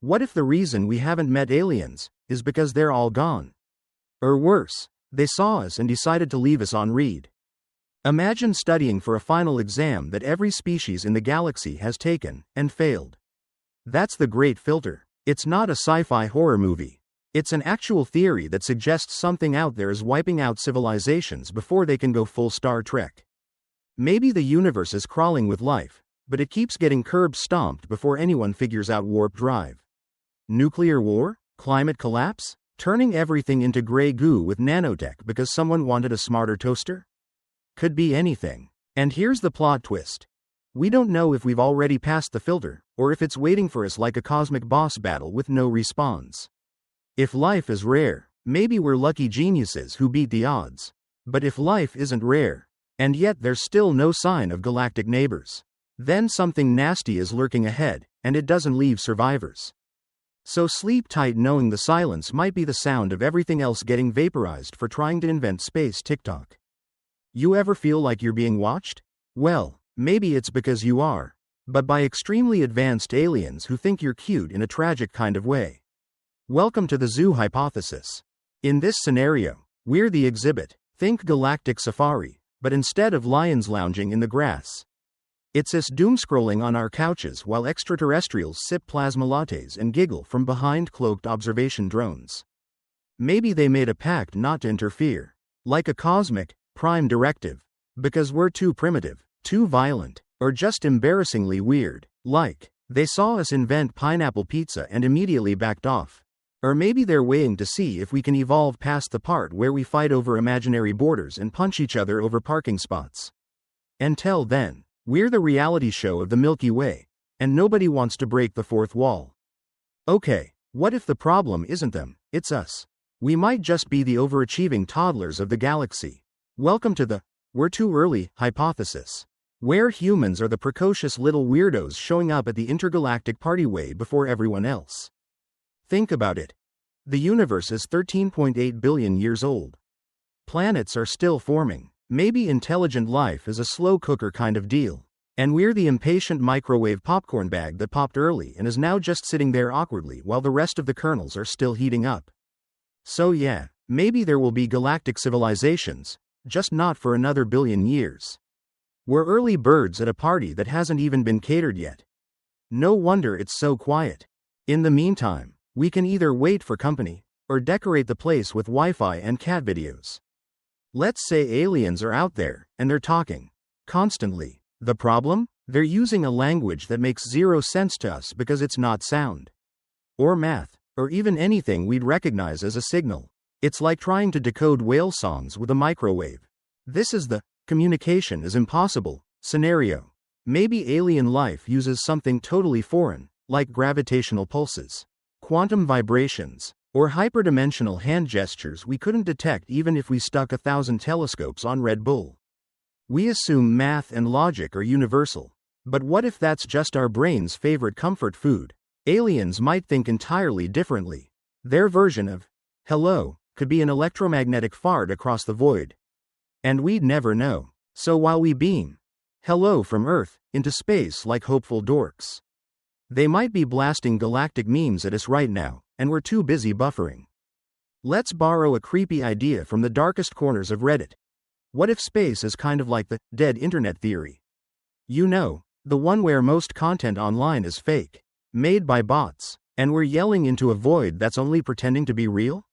What if the reason we haven't met aliens is because they're all gone? Or worse, they saw us and decided to leave us on read. Imagine studying for a final exam that every species in the galaxy has taken and failed. That's the great filter. It's not a sci-fi horror movie. It's an actual theory that suggests something out there is wiping out civilizations before they can go full Star Trek. Maybe the universe is crawling with life, but it keeps getting curb stomped before anyone figures out warp drive. Nuclear war? Climate collapse? Turning everything into gray goo with nanotech because someone wanted a smarter toaster? Could be anything. And here's the plot twist. We don't know if we've already passed the filter, or if it's waiting for us like a cosmic boss battle with no respawns. If life is rare, maybe we're lucky geniuses who beat the odds. But if life isn't rare, and yet there's still no sign of galactic neighbors, then something nasty is lurking ahead, and it doesn't leave survivors. So sleep tight knowing the silence might be the sound of everything else getting vaporized for trying to invent space TikTok. You ever feel like you're being watched? Well, maybe it's because you are. But by extremely advanced aliens who think you're cute in a tragic kind of way. Welcome to the zoo hypothesis. In this scenario, we're the exhibit. Think galactic safari, but instead of lions lounging in the grass, it's us doomscrolling on our couches while extraterrestrials sip plasma lattes and giggle from behind cloaked observation drones. Maybe they made a pact not to interfere, like a cosmic, prime directive, because we're too primitive, too violent, or just embarrassingly weird, like, they saw us invent pineapple pizza and immediately backed off. Or maybe they're waiting to see if we can evolve past the part where we fight over imaginary borders and punch each other over parking spots. Until then, we're the reality show of the Milky Way, and nobody wants to break the fourth wall. Okay, what if the problem isn't them, it's us? We might just be the overachieving toddlers of the galaxy. Welcome to the "we're too early" hypothesis, where humans are the precocious little weirdos showing up at the intergalactic party way before everyone else. Think about it. The universe is 13.8 billion years old. Planets are still forming. Maybe intelligent life is a slow cooker kind of deal. And we're the impatient microwave popcorn bag that popped early and is now just sitting there awkwardly while the rest of the kernels are still heating up. So yeah, maybe there will be galactic civilizations, just not for another billion years. We're early birds at a party that hasn't even been catered yet. No wonder it's so quiet. In the meantime, we can either wait for company, or decorate the place with Wi-Fi and cat videos. Let's say aliens are out there, and they're talking constantly. The problem? They're using a language that makes zero sense to us because it's not sound, or math, or even anything we'd recognize as a signal. It's like trying to decode whale songs with a microwave. This is the "communication is impossible" scenario. Maybe alien life uses something totally foreign, like gravitational pulses, quantum vibrations, or hyperdimensional hand gestures we couldn't detect even if we stuck 1,000 telescopes on Red Bull. We assume math and logic are universal. But what if that's just our brain's favorite comfort food? Aliens might think entirely differently. Their version of hello could be an electromagnetic fart across the void. And we'd never know. So while we beam hello from Earth into space like hopeful dorks, they might be blasting galactic memes at us right now, and we're too busy buffering. Let's borrow a creepy idea from the darkest corners of Reddit. What if space is kind of like the dead internet theory? You know, the one where most content online is fake, made by bots, and we're yelling into a void that's only pretending to be real?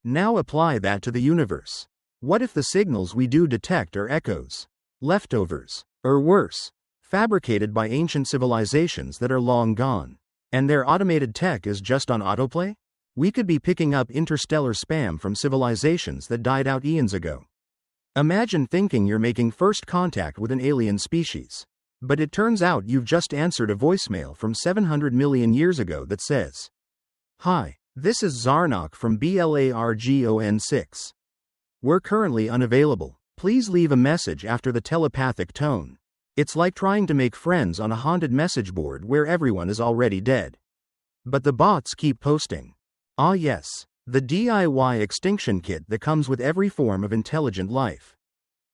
Now apply that to the universe. What if the signals we do detect are echoes, leftovers, or worse, fabricated by ancient civilizations that are long gone, and their automated tech is just on autoplay? We could be picking up interstellar spam from civilizations that died out eons ago. Imagine thinking you're making first contact with an alien species, but it turns out you've just answered a voicemail from 700 million years ago that says, "Hi, this is Zarnok from BLARGON 6. We're currently unavailable. Please leave a message after the telepathic tone." It's like trying to make friends on a haunted message board where everyone is already dead. But the bots keep posting. Ah yes, the DIY extinction kit that comes with every form of intelligent life.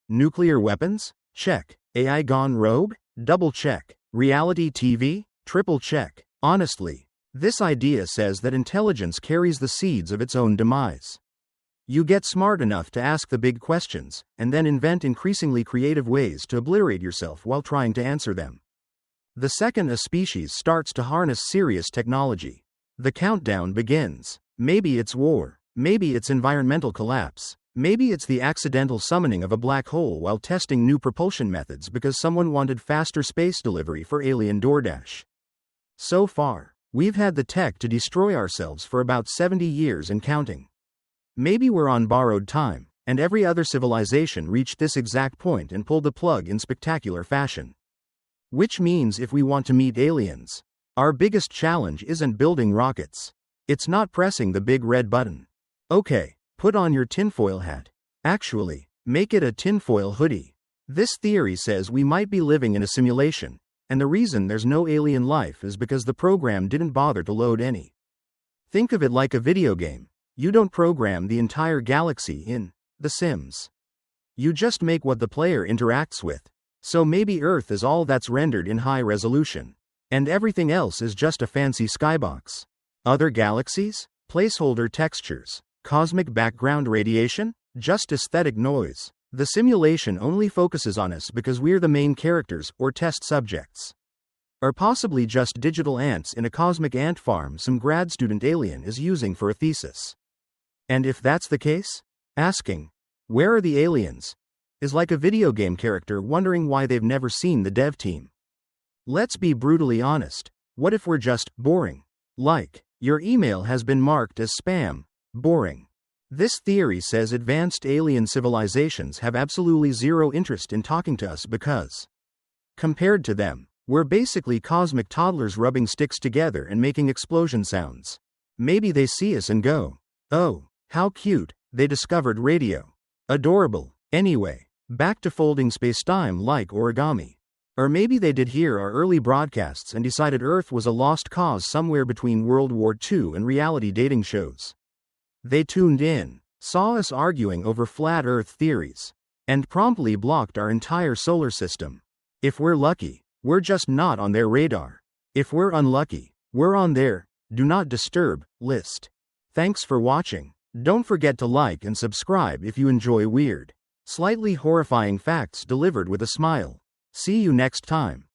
Nuclear weapons? Check. AI gone rogue? Double check. Reality TV? Triple check. Honestly, This idea says that intelligence carries the seeds of its own demise. You get smart enough to ask the big questions, and then invent increasingly creative ways to obliterate yourself while trying to answer them. The second a species starts to harness serious technology, the countdown begins. Maybe it's war, maybe it's environmental collapse, maybe it's the accidental summoning of a black hole while testing new propulsion methods because someone wanted faster space delivery for alien DoorDash. So far, we've had the tech to destroy ourselves for about 70 years and counting. Maybe we're on borrowed time, and every other civilization reached this exact point and pulled the plug in spectacular fashion. Which means if we want to meet aliens, our biggest challenge isn't building rockets. It's not pressing the big red button. Okay, put on your tinfoil hat. Actually, make it a tinfoil hoodie. This theory says we might be living in a simulation, and the reason there's no alien life is because the program didn't bother to load any. Think of it like a video game. You don't program the entire galaxy in The Sims. You just make what the player interacts with. So maybe Earth is all that's rendered in high resolution, and everything else is just a fancy skybox. Other galaxies? Placeholder textures. Cosmic background radiation? Just aesthetic noise. The simulation only focuses on us because we're the main characters or test subjects. Or possibly just digital ants in a cosmic ant farm some grad student alien is using for a thesis. And if that's the case, asking, "Where are the aliens?" is like a video game character wondering why they've never seen the dev team. Let's be brutally honest. What if we're just boring? Like, your email has been marked as spam. Boring. This theory says advanced alien civilizations have absolutely zero interest in talking to us because, compared to them, we're basically cosmic toddlers rubbing sticks together and making explosion sounds. Maybe they see us and go, "Oh, how cute, they discovered radio. Adorable." Anyway, back to folding spacetime like origami. Or maybe they did hear our early broadcasts and decided Earth was a lost cause somewhere between World War II and reality dating shows. They tuned in, saw us arguing over flat Earth theories, and promptly blocked our entire solar system. If we're lucky, we're just not on their radar. If we're unlucky, we're on their "Do Not Disturb" list. Thanks for watching. Don't forget to like and subscribe if you enjoy weird, slightly horrifying facts delivered with a smile. See you next time.